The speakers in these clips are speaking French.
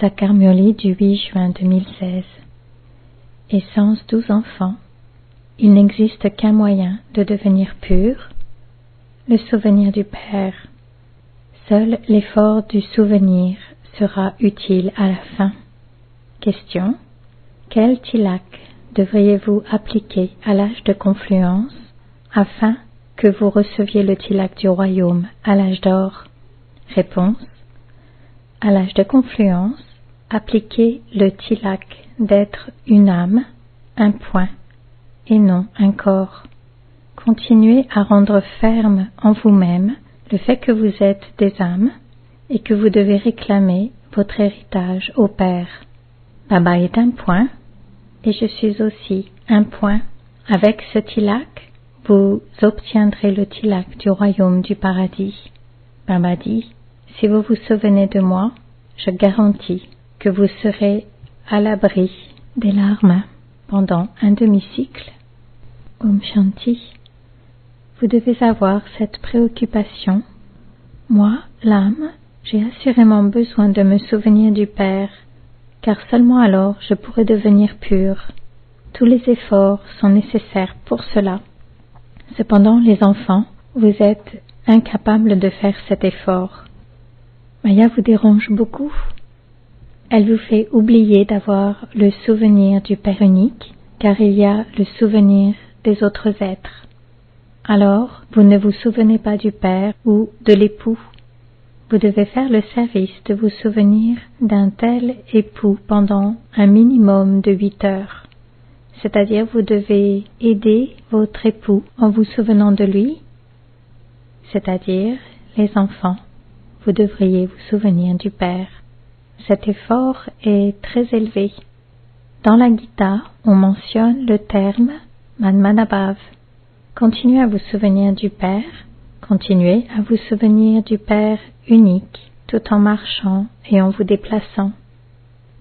Sakarmurli du 8 juin 2016. Essence 12 enfants. Il n'existe qu'un moyen de devenir pur, le souvenir du Père. Seul l'effort du souvenir sera utile à la fin. Question. Quel tilak devriez-vous appliquer à l'âge de confluence afin que vous receviez le tilak du royaume à l'âge d'or? Réponse. À l'âge de confluence, appliquez le tilak d'être une âme, un point, et non un corps. Continuez à rendre ferme en vous-même le fait que vous êtes des âmes et que vous devez réclamer votre héritage au Père. Baba est un point et je suis aussi un point. Avec ce tilak, vous obtiendrez le tilak du royaume du paradis. Baba dit, si vous vous souvenez de moi, je garantis que vous serez à l'abri des larmes pendant un demi-cycle. Om Shanti. Vous devez avoir cette préoccupation. Moi, l'âme, j'ai assurément besoin de me souvenir du Père, car seulement alors je pourrai devenir pur. Tous les efforts sont nécessaires pour cela. Cependant, les enfants, vous êtes incapables de faire cet effort. Maya vous dérange beaucoup. Elle vous fait oublier d'avoir le souvenir du Père unique, car il y a le souvenir des autres êtres. Alors, vous ne vous souvenez pas du Père ou de l'époux. Vous devez faire le service de vous souvenir d'un tel époux pendant un minimum de 8 heures. C'est-à-dire, vous devez aider votre époux en vous souvenant de lui, c'est-à-dire les enfants. Vous devriez vous souvenir du Père. Cet effort est très élevé. Dans la Gita, on mentionne le terme Manmanabhav. Continuez à vous souvenir du Père, continuez à vous souvenir du Père unique, tout en marchant et en vous déplaçant.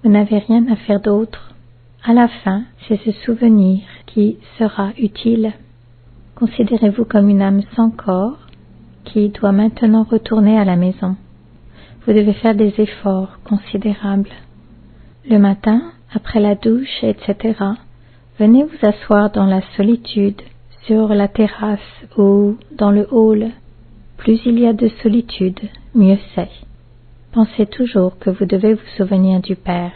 Vous n'avez rien à faire d'autre. À la fin, c'est ce souvenir qui sera utile. Considérez-vous comme une âme sans corps qui doit maintenant retourner à la maison. Vous devez faire des efforts considérables. Le matin, après la douche, etc., venez vous asseoir dans la solitude, sur la terrasse ou dans le hall. Plus il y a de solitude, mieux c'est. Pensez toujours que vous devez vous souvenir du Père.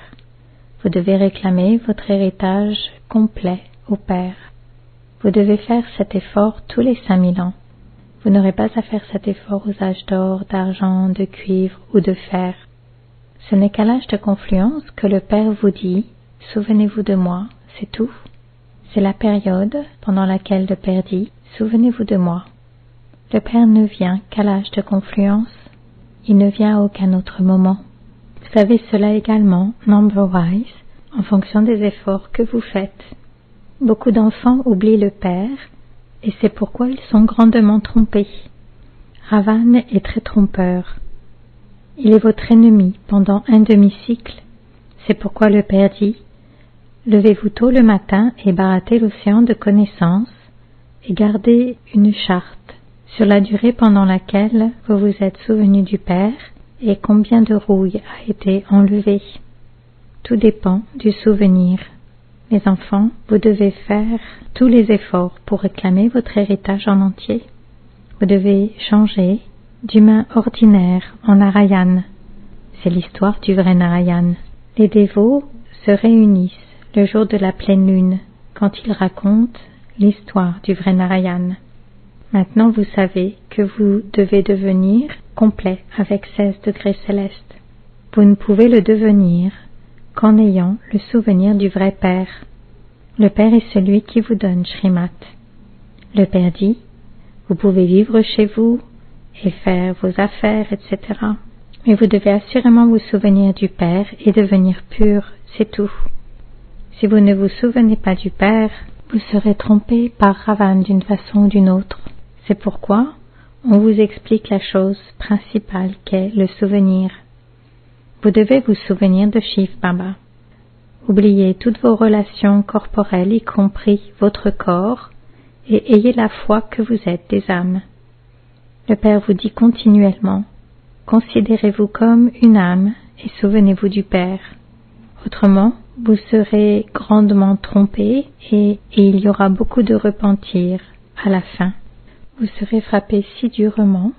Vous devez réclamer votre héritage complet au Père. Vous devez faire cet effort tous les 5000 ans. Vous n'aurez pas à faire cet effort aux âges d'or, d'argent, de cuivre ou de fer. Ce n'est qu'à l'âge de confluence que le Père vous dit « Souvenez-vous de moi », c'est tout. C'est la période pendant laquelle le Père dit « Souvenez-vous de moi ». Le Père ne vient qu'à l'âge de confluence. Il ne vient à aucun autre moment. Vous savez cela également, number-wise, en fonction des efforts que vous faites. Beaucoup d'enfants oublient le Père, et c'est pourquoi ils sont grandement trompés. Ravan est très trompeur. Il est votre ennemi pendant un demi-cycle. C'est pourquoi le Père dit « Levez-vous tôt le matin et barattez l'océan de connaissances, et gardez une charte sur la durée pendant laquelle vous vous êtes souvenu du Père et combien de rouille a été enlevée. Tout dépend du souvenir. Les enfants, vous devez faire tous les efforts pour réclamer votre héritage en entier. Vous devez changer d'humain ordinaire en Narayan. C'est l'histoire du vrai Narayan. Les dévots se réunissent le jour de la pleine lune quand ils racontent l'histoire du vrai Narayan. Maintenant vous savez que vous devez devenir complet avec 16 degrés célestes. Vous ne pouvez le devenir qu'en ayant le souvenir du vrai Père. Le Père est celui qui vous donne Shrimat. Le Père dit, vous pouvez vivre chez vous et faire vos affaires, etc. Mais vous devez assurément vous souvenir du Père et devenir pur, c'est tout. Si vous ne vous souvenez pas du Père, vous serez trompé par Ravan d'une façon ou d'une autre. C'est pourquoi on vous explique la chose principale qu'est le souvenir. Vous devez vous souvenir de Shiv Baba. Oubliez toutes vos relations corporelles, y compris votre corps, et ayez la foi que vous êtes des âmes. Le Père vous dit continuellement, considérez-vous comme une âme et souvenez-vous du Père. Autrement, vous serez grandement trompé et il y aura beaucoup de repentir à la fin. Vous serez frappé si durement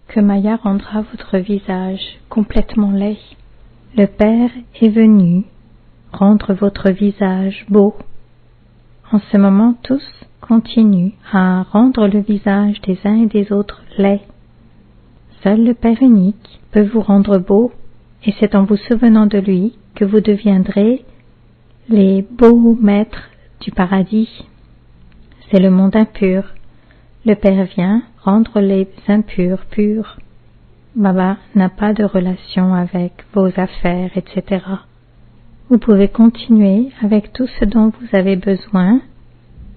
que Maya rendra votre visage complètement laid. Le Père est venu rendre votre visage beau. En ce moment, tous continuent à rendre le visage des uns et des autres laid. Seul le Père unique peut vous rendre beau, et c'est en vous souvenant de lui que vous deviendrez les beaux maîtres du paradis. C'est le monde impur. Le Père vient rendre les impurs purs. Baba n'a pas de relation avec vos affaires, etc. Vous pouvez continuer avec tout ce dont vous avez besoin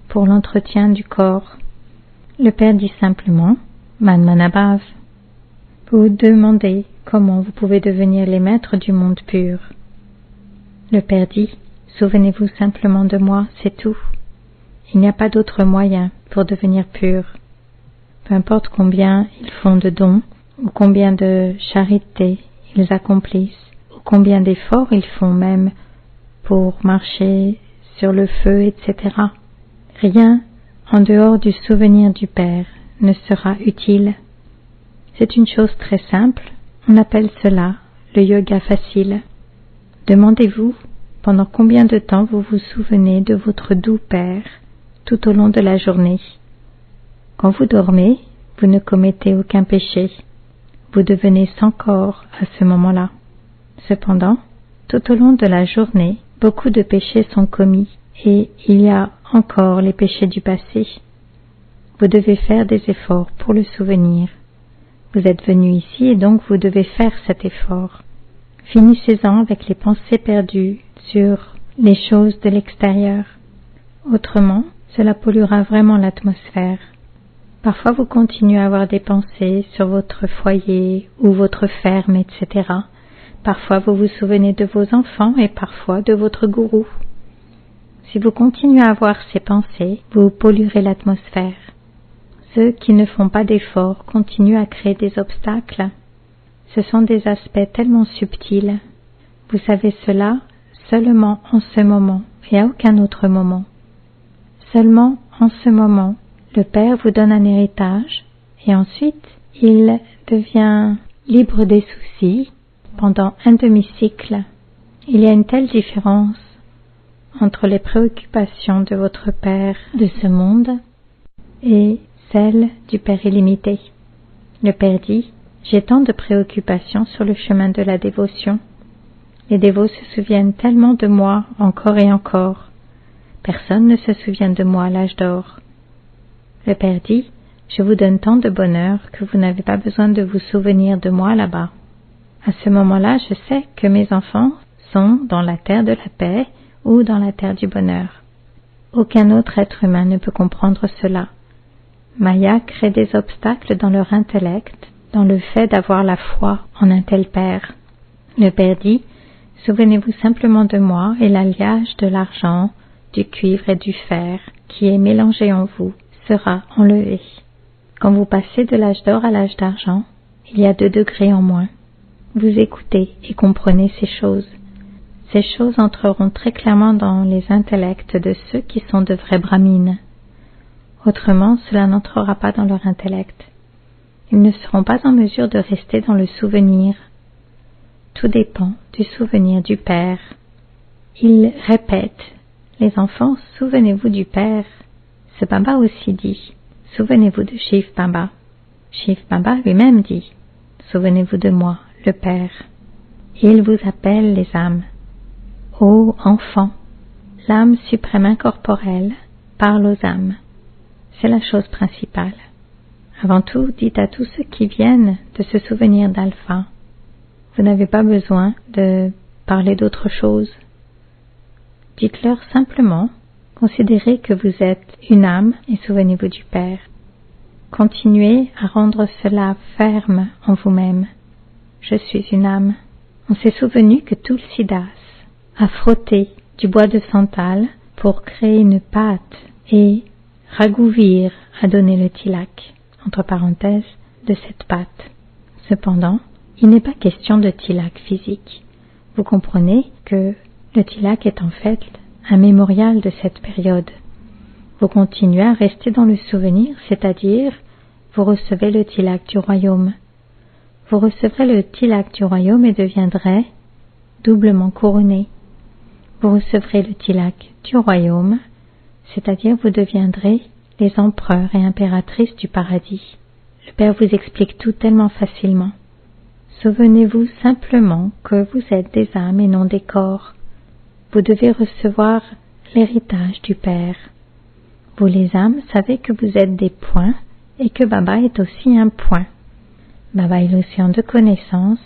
pour l'entretien du corps. Le Père dit simplement « Manmanabhav ». Vous demandez comment vous pouvez devenir les maîtres du monde pur. Le Père dit « Souvenez-vous simplement de moi, c'est tout. Il n'y a pas d'autre moyen pour devenir pur. Peu importe combien ils font de dons, ou combien de charités ils accomplissent, ou combien d'efforts ils font même pour marcher sur le feu, etc. Rien en dehors du souvenir du Père ne sera utile. C'est une chose très simple, on appelle cela le yoga facile. Demandez-vous pendant combien de temps vous vous souvenez de votre doux Père tout au long de la journée. Quand vous dormez, vous ne commettez aucun péché. Vous devenez sans corps à ce moment-là. Cependant, tout au long de la journée, beaucoup de péchés sont commis et il y a encore les péchés du passé. Vous devez faire des efforts pour le souvenir. Vous êtes venu ici et donc vous devez faire cet effort. Finissez-en avec les pensées perdues sur les choses de l'extérieur. Autrement, cela polluera vraiment l'atmosphère. Parfois vous continuez à avoir des pensées sur votre foyer ou votre ferme, etc. Parfois vous vous souvenez de vos enfants et parfois de votre gourou. Si vous continuez à avoir ces pensées, vous polluerez l'atmosphère. Ceux qui ne font pas d'efforts continuent à créer des obstacles. Ce sont des aspects tellement subtils. Vous savez cela seulement en ce moment et à aucun autre moment. Seulement en ce moment, le Père vous donne un héritage et ensuite il devient libre des soucis pendant un demi-cycle. Il y a une telle différence entre les préoccupations de votre Père de ce monde et celle du Père illimité. Le Père dit « J'ai tant de préoccupations sur le chemin de la dévotion. Les dévots se souviennent tellement de moi encore et encore. Personne ne se souvient de moi à l'âge d'or. » Le Père dit « Je vous donne tant de bonheur que vous n'avez pas besoin de vous souvenir de moi là-bas. À ce moment-là, je sais que mes enfants sont dans la terre de la paix ou dans la terre du bonheur. Aucun autre être humain ne peut comprendre cela. Maya crée des obstacles dans leur intellect, dans le fait d'avoir la foi en un tel Père. Le Père dit « Souvenez-vous simplement de moi et l'alliage de l'argent, du cuivre et du fer qui est mélangé en vous sera enlevé. Quand vous passez de l'âge d'or à l'âge d'argent, il y a 2 degrés en moins. Vous écoutez et comprenez ces choses. Ces choses entreront très clairement dans les intellects de ceux qui sont de vrais brahmines. Autrement, cela n'entrera pas dans leur intellect. Ils ne seront pas en mesure de rester dans le souvenir. Tout dépend du souvenir du Père. Il répète, les enfants, souvenez-vous du Père. Ce Baba aussi dit, souvenez-vous de Shiv Baba. Shiv Baba lui-même dit, souvenez-vous de moi, le Père. Il vous appelle les âmes. Ô enfants, l'âme suprême incorporelle parle aux âmes. C'est la chose principale. Avant tout, dites à tous ceux qui viennent de se souvenir d'Alpha. Vous n'avez pas besoin de parler d'autre chose. Dites-leur simplement, considérez que vous êtes une âme et souvenez-vous du Père. Continuez à rendre cela ferme en vous-même. Je suis une âme. On s'est souvenu que Tulsidas a frotté du bois de santal pour créer une pâte et Raghuvir a donné le tilak, entre parenthèses, de cette pâte. Cependant, Il n'est pas question de tilak physique. Vous comprenez que le tilak est en fait un mémorial de cette période. Vous continuez à rester dans le souvenir, c'est-à-dire vous recevez le tilak du royaume. Vous recevrez le tilak du royaume et deviendrez doublement couronné. Vous recevrez le tilak du royaume, c'est-à-dire vous deviendrez les empereurs et impératrices du paradis. Le Père vous explique tout tellement facilement. Souvenez-vous simplement que vous êtes des âmes et non des corps. Vous devez recevoir l'héritage du Père. Vous les âmes savez que vous êtes des points et que Baba est aussi un point. Baba est l'océan de connaissance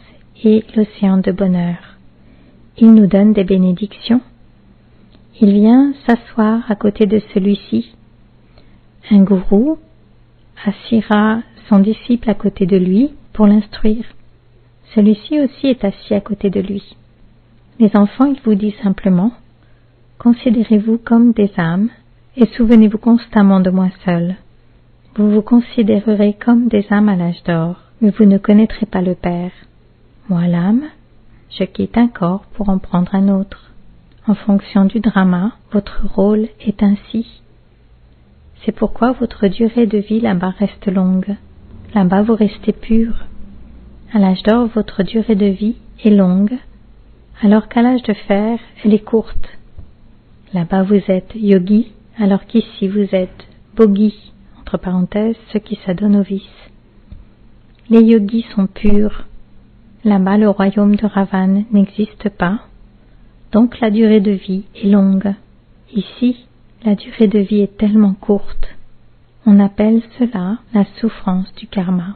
et l'océan de bonheur. Il nous donne des bénédictions. Il vient s'asseoir à côté de celui-ci. Un gourou assiera son disciple à côté de lui pour l'instruire. Celui-ci aussi est assis à côté de lui. Les enfants, il vous dit simplement, considérez-vous comme des âmes et souvenez-vous constamment de moi seul. Vous vous considérerez comme des âmes à l'âge d'or, mais vous ne connaîtrez pas le Père. Moi, l'âme, je quitte un corps pour en prendre un autre. En fonction du drama, votre rôle est ainsi. C'est pourquoi votre durée de vie là-bas reste longue. Là-bas, vous restez pur. À l'âge d'or, votre durée de vie est longue, alors qu'à l'âge de fer, elle est courte. Là-bas, vous êtes yogi, alors qu'ici, vous êtes bogi, entre parenthèses, ceux qui s'adonnent au vice. Les yogis sont purs. Là-bas, le royaume de Ravan n'existe pas, donc la durée de vie est longue. Ici, la durée de vie est tellement courte. On appelle cela la souffrance du karma.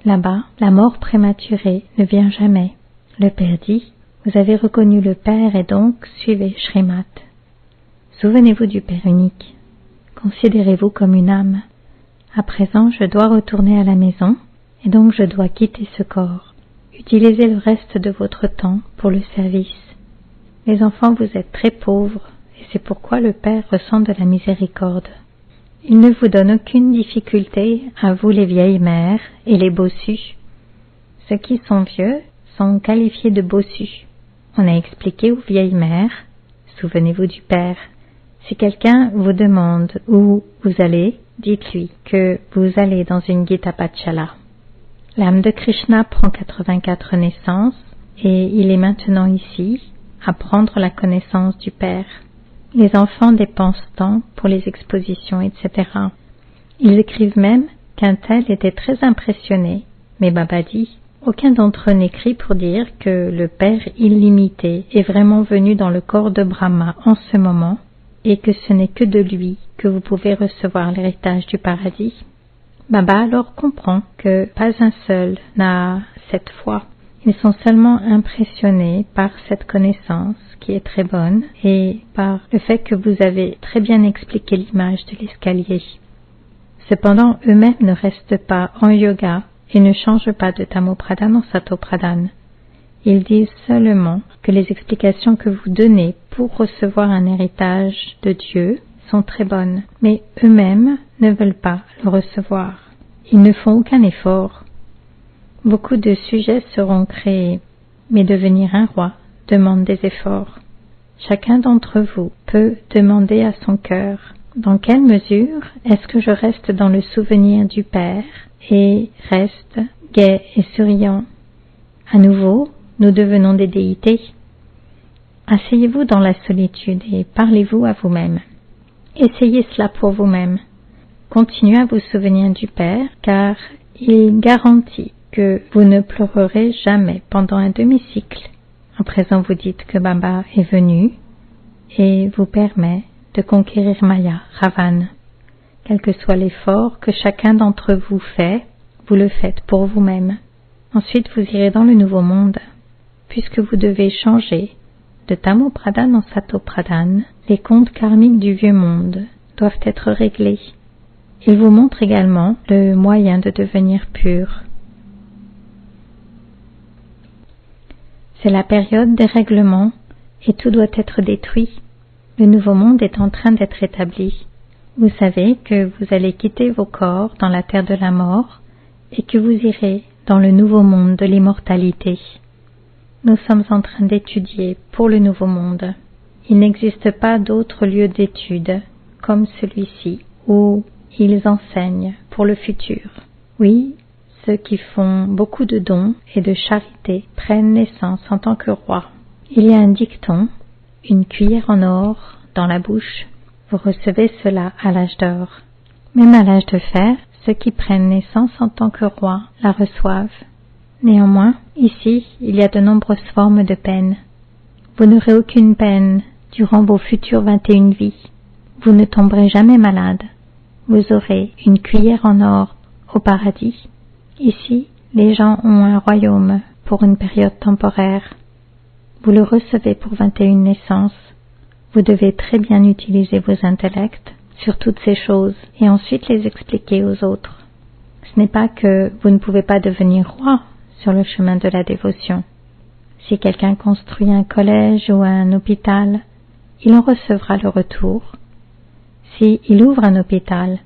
Là-bas, la mort prématurée ne vient jamais. Le Père dit, vous avez reconnu le Père et donc suivez Shrimat. Souvenez-vous du Père unique. Considérez-vous comme une âme. À présent, je dois retourner à la maison et donc je dois quitter ce corps. Utilisez le reste de votre temps pour le service. Les enfants, vous êtes très pauvres et c'est pourquoi le Père ressent de la miséricorde. Il ne vous donne aucune difficulté à vous les vieilles mères et les bossus. Ceux qui sont vieux sont qualifiés de bossus. On a expliqué aux vieilles mères, souvenez-vous du Père. Si quelqu'un vous demande où vous allez, dites-lui que vous allez dans une Gita Pachala. L'âme de Krishna prend 84 naissances et il est maintenant ici à prendre la connaissance du Père. Les enfants dépensent temps pour les expositions, etc. Ils écrivent même qu'un tel était très impressionné, mais Baba dit, aucun d'entre eux n'écrit pour dire que le Père illimité est vraiment venu dans le corps de Brahma en ce moment et que ce n'est que de lui que vous pouvez recevoir l'héritage du paradis. Baba alors comprend que pas un seul n'a cette foi. Ils sont seulement impressionnés par cette connaissance qui est très bonne et par le fait que vous avez très bien expliqué l'image de l'escalier. Cependant, eux-mêmes ne restent pas en yoga et ne changent pas de Tamopradhan en Satopradhan. Ils disent seulement que les explications que vous donnez pour recevoir un héritage de Dieu sont très bonnes, mais eux-mêmes ne veulent pas le recevoir. Ils ne font aucun effort. Beaucoup de sujets seront créés, mais devenir un roi demande des efforts. Chacun d'entre vous peut demander à son cœur, dans quelle mesure est-ce que je reste dans le souvenir du Père et reste gai et souriant? À nouveau, nous devenons des déités. Asseyez-vous dans la solitude et parlez-vous à vous-même. Essayez cela pour vous-même. Continuez à vous souvenir du Père, car il garantit que vous ne pleurerez jamais pendant un demi-cycle. À présent, vous dites que Baba est venu et vous permet de conquérir Maya, Ravan. Quel que soit l'effort que chacun d'entre vous fait, vous le faites pour vous-même. Ensuite, vous irez dans le nouveau monde. Puisque vous devez changer de Tamopradhan en Satopradhan, les comptes karmiques du vieux monde doivent être réglés. Il vous montre également le moyen de devenir pur. C'est la période des règlements et tout doit être détruit. Le nouveau monde est en train d'être établi. Vous savez que vous allez quitter vos corps dans la terre de la mort et que vous irez dans le nouveau monde de l'immortalité. Nous sommes en train d'étudier pour le nouveau monde. Il n'existe pas d'autre lieu d'étude comme celui-ci où ils enseignent pour le futur. Oui, ceux qui font beaucoup de dons et de charité prennent naissance en tant que rois. Il y a un dicton, une cuillère en or dans la bouche, vous recevez cela à l'âge d'or. Même à l'âge de fer, ceux qui prennent naissance en tant que rois la reçoivent. Néanmoins, ici, il y a de nombreuses formes de peine. Vous n'aurez aucune peine durant vos futures 21 vies. Vous ne tomberez jamais malade. Vous aurez une cuillère en or au paradis. Ici, les gens ont un royaume pour une période temporaire. Vous le recevez pour 21 naissances. Vous devez très bien utiliser vos intellects sur toutes ces choses et ensuite les expliquer aux autres. Ce n'est pas que vous ne pouvez pas devenir roi sur le chemin de la dévotion. Si quelqu'un construit un collège ou un hôpital, il en recevra le retour. Si il ouvre un hôpital,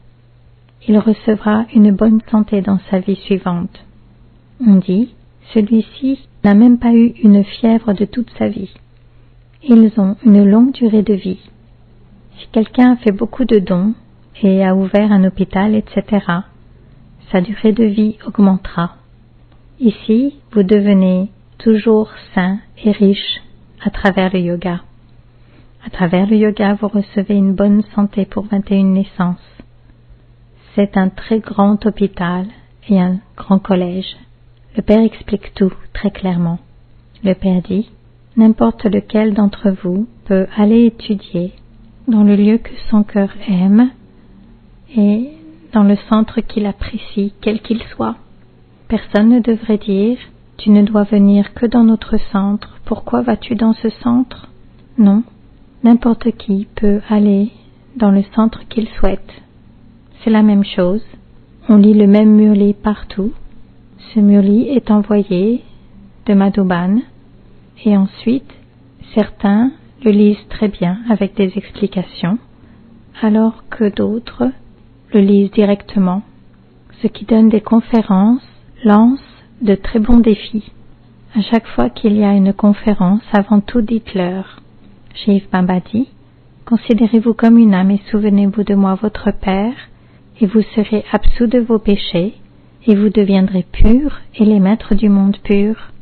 il recevra une bonne santé dans sa vie suivante. On dit, celui-ci n'a même pas eu une fièvre de toute sa vie. Ils ont une longue durée de vie. Si quelqu'un a fait beaucoup de dons et a ouvert un hôpital, etc., sa durée de vie augmentera. Ici, vous devenez toujours sain et riche à travers le yoga. À travers le yoga, vous recevez une bonne santé pour 21 naissances. C'est un très grand hôpital et un grand collège. Le Père explique tout très clairement. Le Père dit, n'importe lequel d'entre vous peut aller étudier dans le lieu que son cœur aime et dans le centre qu'il apprécie, quel qu'il soit. Personne ne devrait dire, tu ne dois venir que dans notre centre, pourquoi vas-tu dans ce centre? Non, n'importe qui peut aller dans le centre qu'il souhaite. C'est la même chose, on lit le même murli partout. Ce murli est envoyé de Madhuban et ensuite certains le lisent très bien avec des explications, alors que d'autres le lisent directement. Ceux qui donnent des conférences lancent de très bons défis. À chaque fois qu'il y a une conférence, avant tout dites-leur, Shiv Baba dit, considérez-vous comme une âme et souvenez-vous de moi votre Père, et vous serez absous de vos péchés, et vous deviendrez purs et les maîtres du monde pur.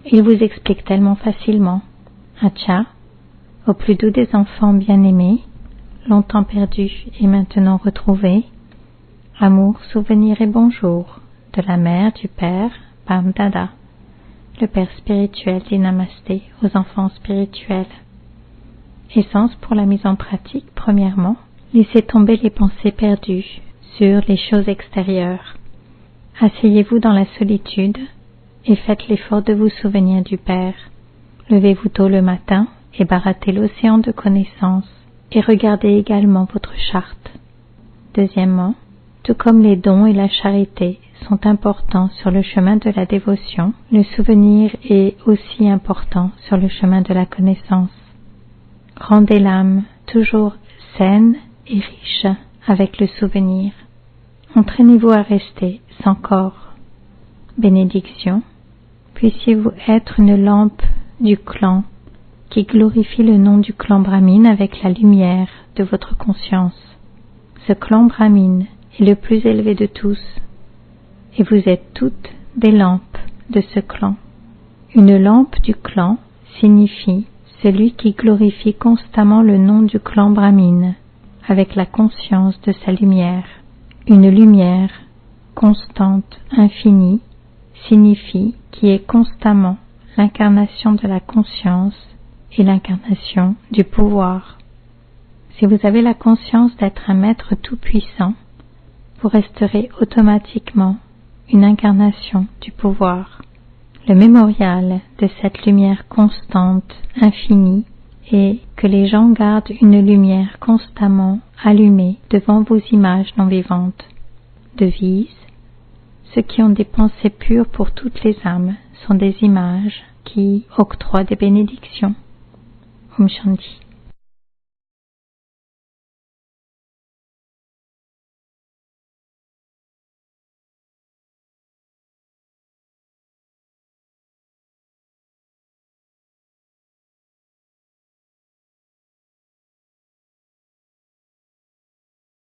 Il vous explique tellement facilement. Acha, au plus doux des enfants bien-aimés, longtemps perdus et maintenant retrouvés, amour, souvenir et bonjour de la mère, du Père, Bam Dada. Le Père spirituel dit Namasté aux enfants spirituels. Essence pour la mise en pratique, premièrement, laissez tomber les pensées perdues sur les choses extérieures. Asseyez-vous dans la solitude et faites l'effort de vous souvenir du Père. Levez-vous tôt le matin et barattez l'océan de connaissances et regardez également votre charte. Deuxièmement, tout comme les dons et la charité sont importants sur le chemin de la dévotion, le souvenir est aussi important sur le chemin de la connaissance. Rendez l'âme toujours saine et riche avec le souvenir. Entraînez-vous à rester sans corps. Bénédiction. Puissiez-vous être une lampe du clan qui glorifie le nom du clan Brahmine avec la lumière de votre conscience. Ce clan Brahmine est le plus élevé de tous, et vous êtes toutes des lampes de ce clan. Une lampe du clan signifie celui qui glorifie constamment le nom du clan Brahmine avec la conscience de sa lumière. Une lumière constante, infinie, signifie qui est constamment l'incarnation de la conscience et l'incarnation du pouvoir. Si vous avez la conscience d'être un maître tout-puissant, vous resterez automatiquement une incarnation du pouvoir. Le mémorial de cette lumière constante, infinie, est que les gens gardent une lumière constamment allumée devant vos images non vivantes. Devise: ceux qui ont des pensées pures pour toutes les âmes sont des images qui octroient des bénédictions. Om Shanti.